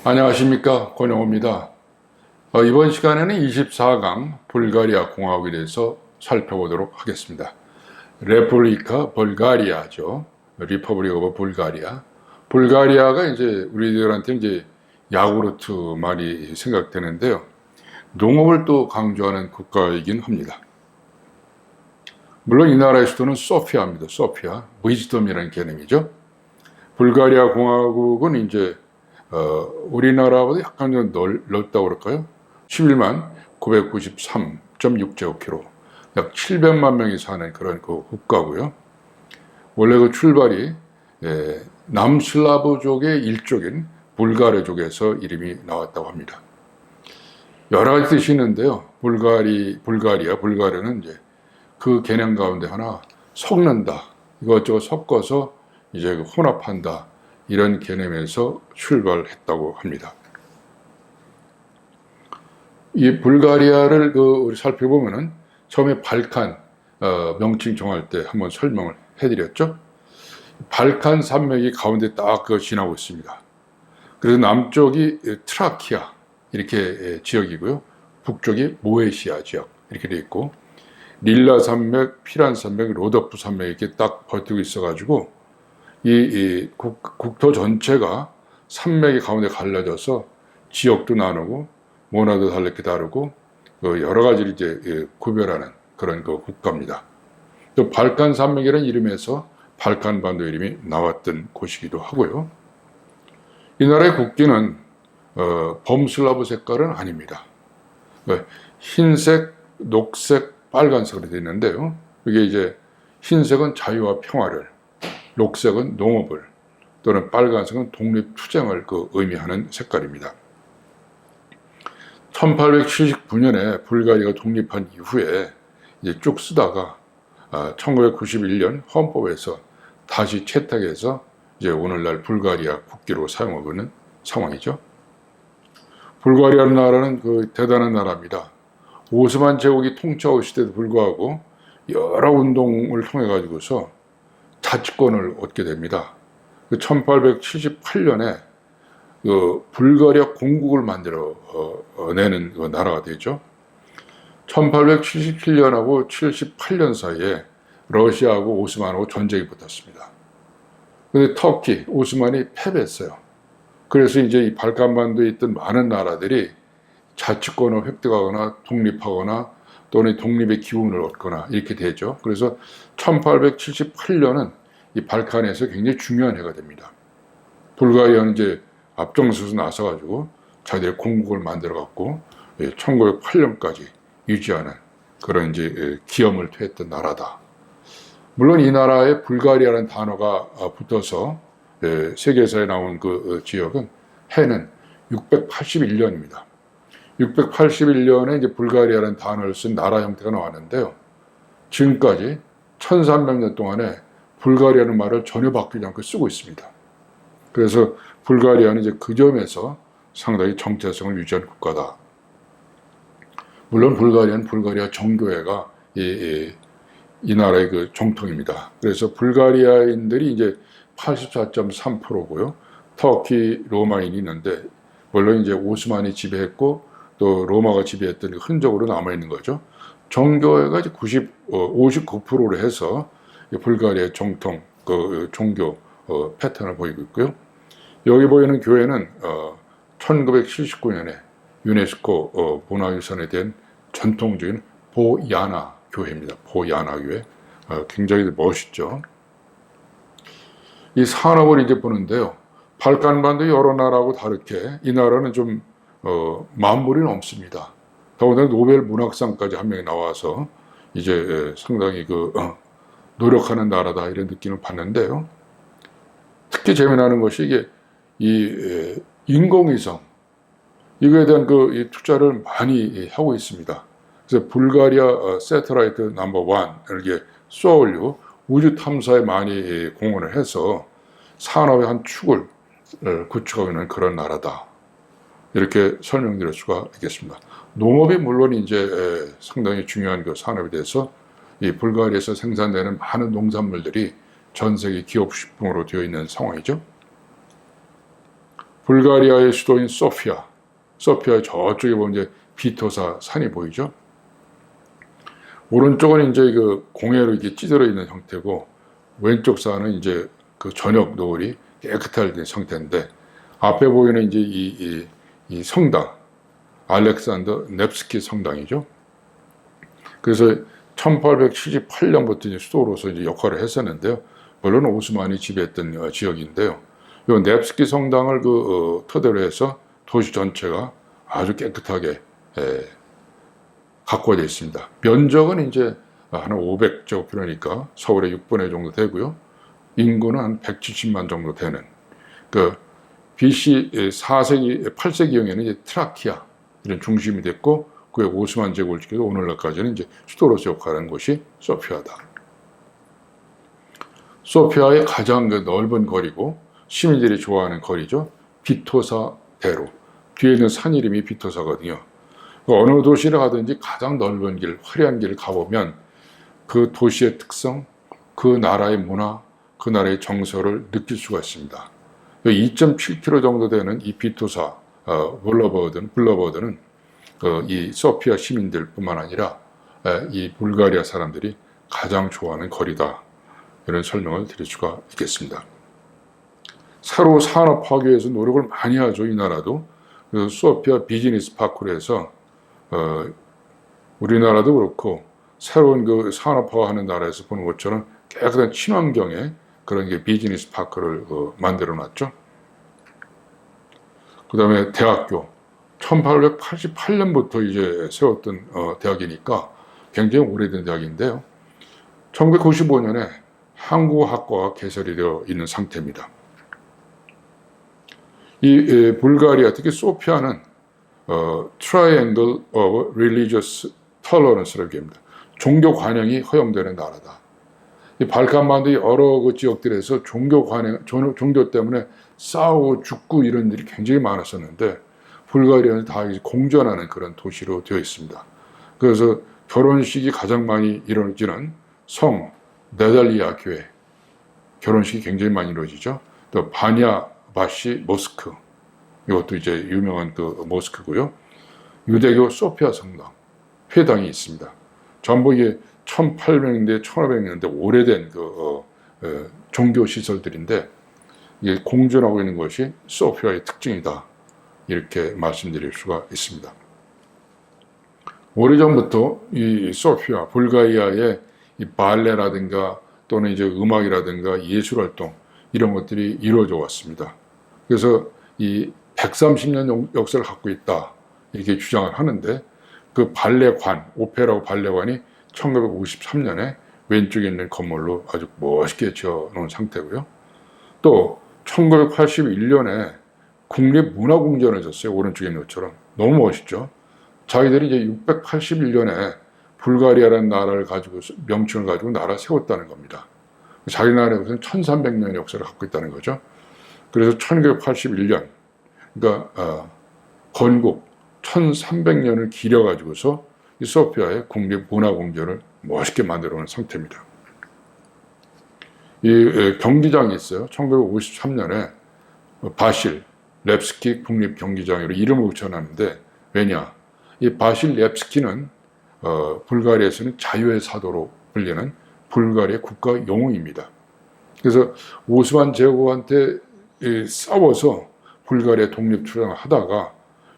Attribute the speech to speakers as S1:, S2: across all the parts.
S1: 안녕하십니까, 권영호입니다. 이번 시간에는 24강 불가리아 공화국에 대해서 살펴보도록 하겠습니다. 레플리카 벌가리아죠. 리퍼블릭 오브 불가리아. 불가리아가 이제 우리들한테 이제 야구르트 많이 생각되는데요. 농업을 또 강조하는 국가이긴 합니다. 물론 이 나라의 수도는 소피아입니다. 소피아. 위즈덤이라는 개념이죠. 불가리아 공화국은 이제 우리나라보다 약간 좀 넓다고 그럴까요? 11만 993.6제곱킬로, 약 700만 명이 사는 그런 그 국가고요. 원래 그 출발이 남슬라브족의 일족인 불가르족에서 이름이 나왔다고 합니다. 여러 가지 뜻이 있는데요. 불가리아는 이제 그 개념 가운데 하나, 섞는다. 이것저것 섞어서 이제 혼합한다. 이런 개념에서 출발했다고 합니다. 이 불가리아를 우리 살펴보면은 처음에 발칸 명칭 정할 때 한번 설명을 해드렸죠. 발칸 산맥이 가운데 딱 지나고 있습니다. 그래서 남쪽이 트라키아 이렇게 지역이고요. 북쪽이 모에시아 지역 이렇게 돼 있고, 릴라 산맥, 피란 산맥, 로더프 산맥 이렇게 딱 버티고 있어가지고 이 국토 전체가 산맥이 가운데 갈라져서 지역도 나누고 문화도 다르고 여러 가지를 이제 구별하는 그런 그 국가입니다. 또 발칸 산맥이라는 이름에서 발칸반도 이름이 나왔던 곳이기도 하고요. 이 나라의 국기는 범슬라브 색깔은 아닙니다. 흰색, 녹색, 빨간색으로 되어 있는데요. 이게 이제 흰색은 자유와 평화를, 녹색은 농업을, 또는 빨간색은 독립투쟁을 의미하는 색깔입니다. 1879년에 불가리아가 독립한 이후에 이제 쭉 쓰다가 1991년 헌법에서 다시 채택해서 이제 오늘날 불가리아 국기로 사용하고 있는 상황이죠. 불가리아 나라는 대단한 나라입니다. 오스만 제국이 통치하고 있을 때도 불구하고 여러 운동을 통해 가지고서 자치권을 얻게 됩니다. 1878년에 불가리아 공국을 만들어 내는 나라가 되죠. 1877년하고 78년 사이에 러시아하고 오스만하고 전쟁이 붙었습니다. 근데 터키, 오스만이 패배했어요. 그래서 이제 이 발칸반도에 있던 많은 나라들이 자치권을 획득하거나 독립하거나 또는 독립의 기운을 얻거나 이렇게 되죠. 그래서 1878년은 이 발칸에서 굉장히 중요한 해가 됩니다. 불가리아는 이제 앞장서서 나서가지고 자기들의 공국을 만들어갖고 1908년까지 유지하는 그런 이제 기염을 토했던 나라다. 물론 이 나라에 불가리아라는 단어가 붙어서 세계사에 나온 그 지역은 해는 681년입니다. 681년에 이제 불가리아라는 단어를 쓴 나라 형태가 나왔는데요. 지금까지 1300년 동안에 불가리아는 말을 전혀 바뀌지 않고 쓰고 있습니다. 그래서 불가리아는 이제 그 점에서 상당히 정체성을 유지한 국가다. 물론 불가리아는 불가리아 정교회가 이 나라의 그 정통입니다. 그래서 불가리아인들이 이제 84.3%고요. 터키, 로마인이 있는데, 물론 이제 오스만이 지배했고 또 로마가 지배했던 흔적으로 남아 있는 거죠. 정교회가 이제 59%로 해서 불가리아의 정통 종교 패턴을 보이고 있고요. 여기 보이는 교회는 1979년에 유네스코 문화유산에 된 전통적인 보야나 교회입니다. 보야나 교회. 굉장히 멋있죠. 이 산업을 이제 보는데요. 발칸반도 여러 나라하고 다르게 이 나라는 좀 만물이 넘습니다. 더군다나 노벨 문학상까지 한 명이 나와서 이제 상당히 노력하는 나라다 이런 느낌을 받는데요. 특히 재미나는 것이 이게 이 인공위성, 이거에 대한 이 투자를 많이 하고 있습니다. 그래서 불가리아 세터라이트 넘버 1 이렇게 쏘올류 우주 탐사에 많이 공헌을 해서 산업의 한 축을 구축하고 있는 그런 나라다. 이렇게 설명드릴 수가 있겠습니다. 농업이 물론 이제 상당히 중요한 그 산업에 대해서 이 불가리아에서 생산되는 많은 농산물들이 전 세계 기업 식품으로 되어 있는 상황이죠. 불가리아의 수도인 소피아 저쪽에 보면 이제 비토사 산이 보이죠. 오른쪽은 이제 그 공해로 이렇게 찌들어 있는 형태고, 왼쪽 산은 이제 그 저녁 노을이 깨끗할 상태인데, 앞에 보이는 이제 이 성당, 알렉산더 넵스키 성당이죠. 그래서 1878년부터 이제 수도로서 이제 역할을 했었는데요. 물론 오스만이 지배했던 지역인데요. 이 넵스키 성당을 토대로 해서 도시 전체가 아주 깨끗하게 가꾸어져 있습니다. 면적은 이제 한 500제곱킬로니까 서울의 6분의 1 정도 되고요. 인구는 한 170만 정도 되는, 그 BC 8세기경에는 이제 트라키아 이런 중심이 됐고, 그에 오스만 제국을 지켜도 오늘날까지는 이제 수도로서 역할하는 곳이 소피아다. 소피아의 가장 넓은 거리고 시민들이 좋아하는 거리죠. 비토사 대로. 뒤에 있는 산 이름이 비토사거든요. 어느 도시를 가든지 가장 넓은 길, 화려한 길을 가보면 그 도시의 특성, 그 나라의 문화, 그 나라의 정서를 느낄 수가 있습니다. 2.7km 정도 되는 이 비토사 블러버드는 이 소피아 시민들뿐만 아니라 이 불가리아 사람들이 가장 좋아하는 거리다. 이런 설명을 드릴 수가 있겠습니다. 새로 산업화하기 위해서 노력을 많이 하죠, 이 나라도. 그래서 소피아 비즈니스 파크로 해서 우리나라도 그렇고 새로운 그 산업화하는 나라에서 보는 것처럼 깨끗한 친환경의 그런 게 비즈니스 파크를 만들어 놨죠. 그 다음에 대학교. 1888년부터 이제 세웠던 대학이니까 굉장히 오래된 대학인데요. 1995년에 한국어학과가 개설이 되어 있는 상태입니다. 이 불가리아, 특히 소피아는 Triangle of Religious Tolerance라고 합니다. 종교 관용이 허용되는 나라다. 이 발칸반도 여러 그 지역들에서 종교 때문에 싸우고 죽고 이런 일이 굉장히 많았었는데, 불가리아는 다 공존하는 그런 도시로 되어 있습니다. 그래서 결혼식이 가장 많이 이루어지는 성 네달리아 교회, 결혼식이 굉장히 많이 이루어지죠. 또 바냐바시 모스크, 이것도 이제 유명한 그 모스크고요. 유대교 소피아 성당, 회당이 있습니다. 전부 이게 1800년대, 1500년대 오래된 종교 시설들인데, 이게 공존하고 있는 것이 소피아의 특징이다. 이렇게 말씀드릴 수가 있습니다. 오래전부터 이 소피아, 불가리아의 이 발레라든가 또는 이제 음악이라든가 예술 활동 이런 것들이 이루어져 왔습니다. 그래서 이 130년 역사를 갖고 있다 이렇게 주장을 하는데, 그 발레관, 오페라하고 발레관이 1953년에 왼쪽에 있는 건물로 아주 멋있게 지어놓은 상태고요. 또 1981년에 국립문화공전을 줬어요. 오른쪽에 있는 것처럼. 너무 멋있죠. 자기들이 이제 681년에 불가리아라는 나라를 가지고, 명칭을 가지고 나라 세웠다는 겁니다. 자기 나라에 무슨 1300년의 역사를 갖고 있다는 거죠. 그래서 1981년, 그러니까 건국 1300년을 기려가지고서 이 소피아의 국립문화공전을 멋있게 만들어 놓은 상태입니다. 이 경기장이 있어요. 1953년에 바실 렙스키 국립경기장으로 이름을 붙여놨는데, 왜냐? 이 바실 렙스키는 불가리아에서는 자유의 사도로 불리는 불가리아 국가 영웅입니다. 그래서 오스만 제국한테 싸워서 불가리아 독립 투쟁을 하다가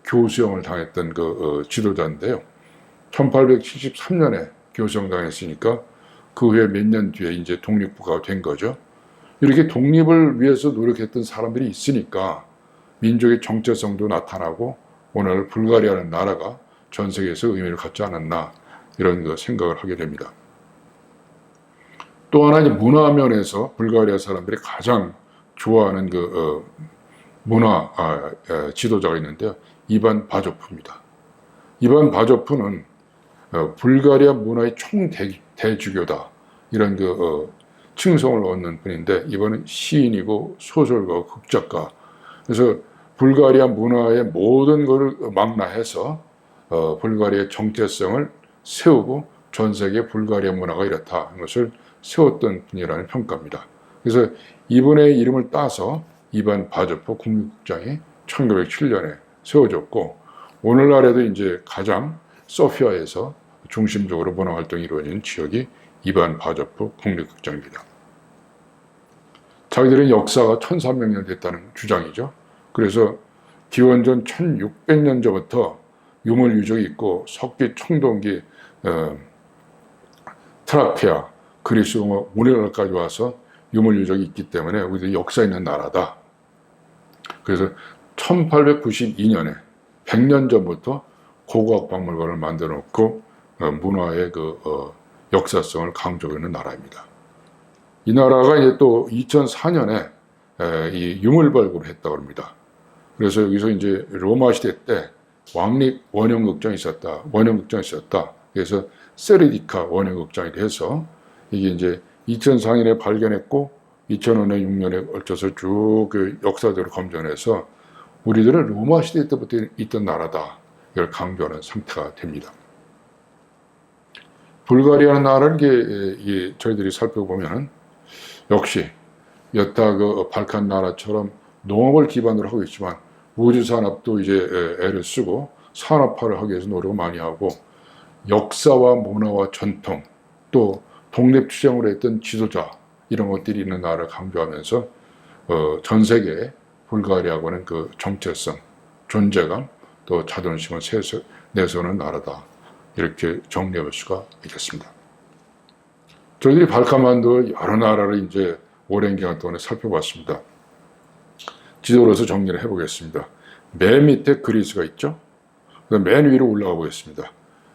S1: 교수형을 당했던 그 지도자인데요. 1873년에 교수형 당했으니까 그 후에 몇 년 뒤에 이제 독립국가가 된 거죠. 이렇게 독립을 위해서 노력했던 사람들이 있으니까 민족의 정체성도 나타나고 오늘 불가리아라는 나라가 전 세계에서 의미를 갖지 않았나, 이런 생각을 하게 됩니다. 또 하나, 문화 면에서 불가리아 사람들이 가장 좋아하는 문화 지도자가 있는데요. 이반 바조프입니다. 이반 바조프는 불가리아 문화의 총대주교다, 이런 칭송을 얻는 분인데, 이번은 시인이고 소설가, 극작가. 그래서 불가리아 문화의 모든 것을 망라해서 불가리아의 정체성을 세우고 전 세계 불가리아 문화가 이렇다 하는 것을 세웠던 분이라는 평가입니다. 그래서 이분의 이름을 따서 이반 바조프 국립극장이 1907년에 세워졌고, 오늘날에도 이제 가장 소피아에서 중심적으로 문화활동이 이루어지는 지역이 이반 바조프 국립극장입니다. 자기들은 역사가 1300년 됐다는 주장이죠. 그래서 기원전 1600년 전부터 유물 유적이 있고, 석기, 청동기, 트라케아, 그리스 용어, 우리나라까지 와서 유물 유적이 있기 때문에 우리들이 역사 있는 나라다. 그래서 1892년에 100년 전부터 고고학 박물관을 만들어 놓고 문화의 역사성을 강조하고 있는 나라입니다. 이 나라가 이제 또 2004년에 이 유물 발굴을 했다고 합니다. 그래서 여기서 이제 로마 시대 때 왕립 원형극장이 있었다. 그래서 세르디카 원형극장이 돼서 이게 이제 2004년에 발견했고 2005년, 6년에 걸쳐서 쭉 그 역사적으로 검증해서 우리들은 로마 시대 때부터 있던 나라다. 이걸 강조하는 상태가 됩니다. 불가리아라는 나라는 게 저희들이 살펴보면 역시 여타 그 발칸 나라처럼 농업을 기반으로 하고 있지만 우주 산업도 이제 애를 쓰고 산업화를 하기 위해서 노력을 많이 하고 역사와 문화와 전통 또 독립투쟁을 했던 지도자 이런 것들이 있는 나라를 강조하면서 전 세계에 불가리아하고는 그 정체성, 존재감 또 자존심을 내세우는 나라다. 이렇게 정리해 볼 수가 있겠습니다. 저희들이 발칸반도 여러 나라를 이제 오랜 기간 동안에 살펴봤습니다. 지도로서 정리를 해보겠습니다. 맨 밑에 그리스가 있죠. 그다음 맨 위로 올라가 보겠습니다.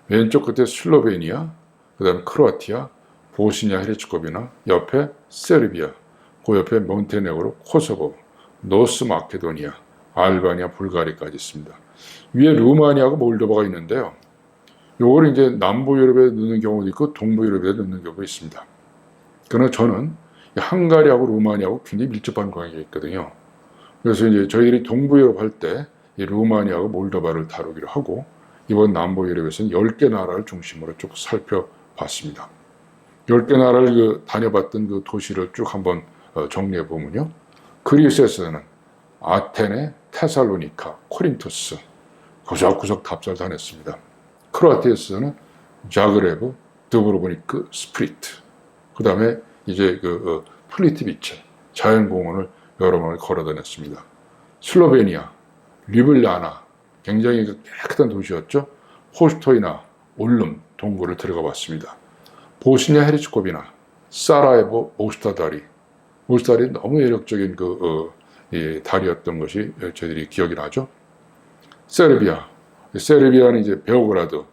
S1: 왼쪽 끝에 슬로베니아, 그다음 크로아티아, 보스니아 헤르츠고비나, 옆에 세르비아, 그 옆에 몬테네그로, 코소보, 노스 마케도니아, 알바니아, 불가리아까지 있습니다. 위에 루마니아하고 몰도바가 있는데요. 요걸 이제 남부 유럽에 넣는 경우도 있고 동부 유럽에 넣는 경우도 있습니다. 그러나 저는 헝가리하고 루마니아하고 굉장히 밀접한 관계가 있거든요. 그래서 이제 저희들이 동부 유럽 할 때 이 루마니아하고 몰도바를 다루기로 하고 이번 남부 유럽에서는 10개 나라를 중심으로 쭉 살펴봤습니다. 10개 나라를 다녀봤던 그 도시를 쭉 한번 정리해 보면요. 그리스에서는 아테네, 테살로니카, 코린토스 구석구석 답사를 다녔습니다. 크로아티아에서는 자그레브, 드브로브니크, 스프리트, 그 다음에 이제 플리티비체 자연공원을 여러 번을 걸어 다녔습니다. 슬로베니아, 리블라나 굉장히 깨끗한 도시였죠. 호스토이나, 올름 동굴을 들어가 봤습니다. 보스니아 헤르츠고비나, 사라예보, 모스타다리 너무 매력적인 다리였던 것이 저희들이 기억이 나죠. 세르비아는 이제 베오그라드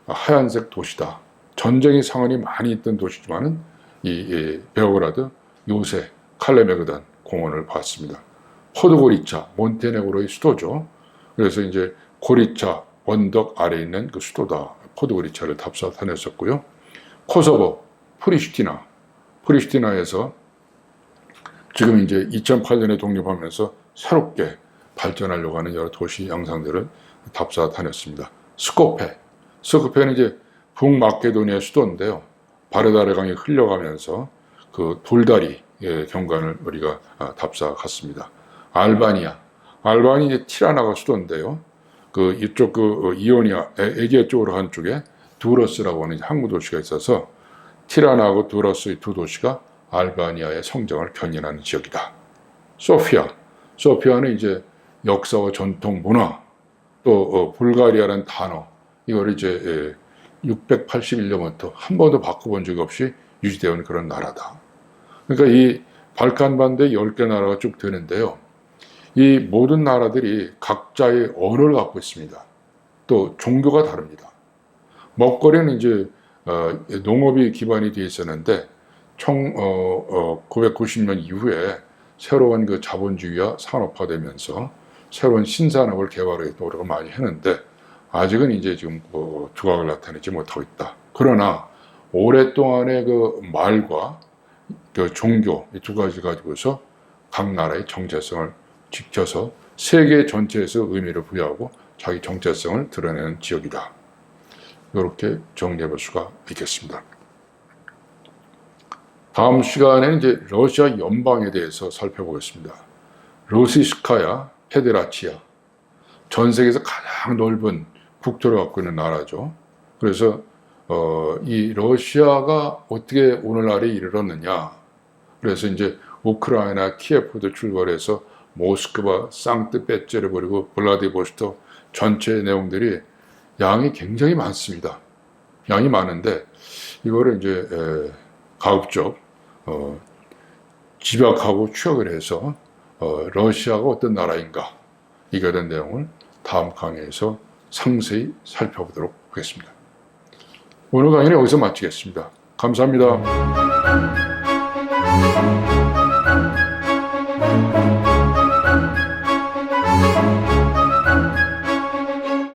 S1: 하얀색 도시다. 전쟁이 상흔이 많이 있던 도시지만은 이 베오그라드 요새 칼레메그단 공원을 봤습니다. 포드고리차 몬테네그로의 수도죠. 그래서 이제 고리차 언덕 아래에 있는 그 수도다. 포드고리차를 답사 다녔었고요. 코소보 프리슈티나에서 지금 이제 2008년에 독립하면서 새롭게 발전하려고 하는 여러 도시 양상들을 답사 다녔습니다. 스코페는 이제 북마케도니아 수도인데요. 바르다르 강이 흘러가면서 그 돌다리 경관을 우리가 답사 갔습니다. 알바니 이제 티라나가 수도인데요. 이쪽 이오니아 에게 쪽으로 한 쪽에 두러스라고 하는 항구 도시가 있어서 티라나하고 두러스 두 도시가 알바니아의 성장을 견인하는 지역이다. 소피아는 이제 역사와 전통 문화 또 불가리아라는 단어 이걸 이제 681년부터 한 번도 바꿔본 적이 없이 유지되어 온 그런 나라다. 그러니까 이 발칸반도에 10개 나라가 쭉 되는데요. 이 모든 나라들이 각자의 언어를 갖고 있습니다. 또 종교가 다릅니다. 먹거리는 이제 농업이 기반이 되어 있었는데 1990년 이후에 새로운 그 자본주의와 산업화되면서 새로운 신산업을 개발해 노력을 많이 했는데 아직은 이제 지금 두각을 나타내지 못하고 있다. 그러나 오랫동안의 그 말과 그 종교 이 두 가지 가지고서 각 나라의 정체성을 지켜서 세계 전체에서 의미를 부여하고 자기 정체성을 드러내는 지역이다. 이렇게 정리해 볼 수가 있겠습니다. 다음 시간에는 이제 러시아 연방에 대해서 살펴보겠습니다. 로시스카야 페데라치아 전 세계에서 가장 넓은 국토를 갖고 있는 나라죠. 그래서 이 러시아가 어떻게 오늘날에 이르렀느냐. 그래서 이제 우크라이나 키예프도 출발해서 모스크바, 상트페테르부르크, 블라디보스토크 전체 내용들이 양이 굉장히 많습니다. 양이 많은데 이거를 이제 가급적 집약하고 추적을 해서 러시아가 어떤 나라인가 이거에 대한 내용을 다음 강의에서 상세히 살펴보도록 하겠습니다. 오늘 강의는 여기서 마치겠습니다. 감사합니다.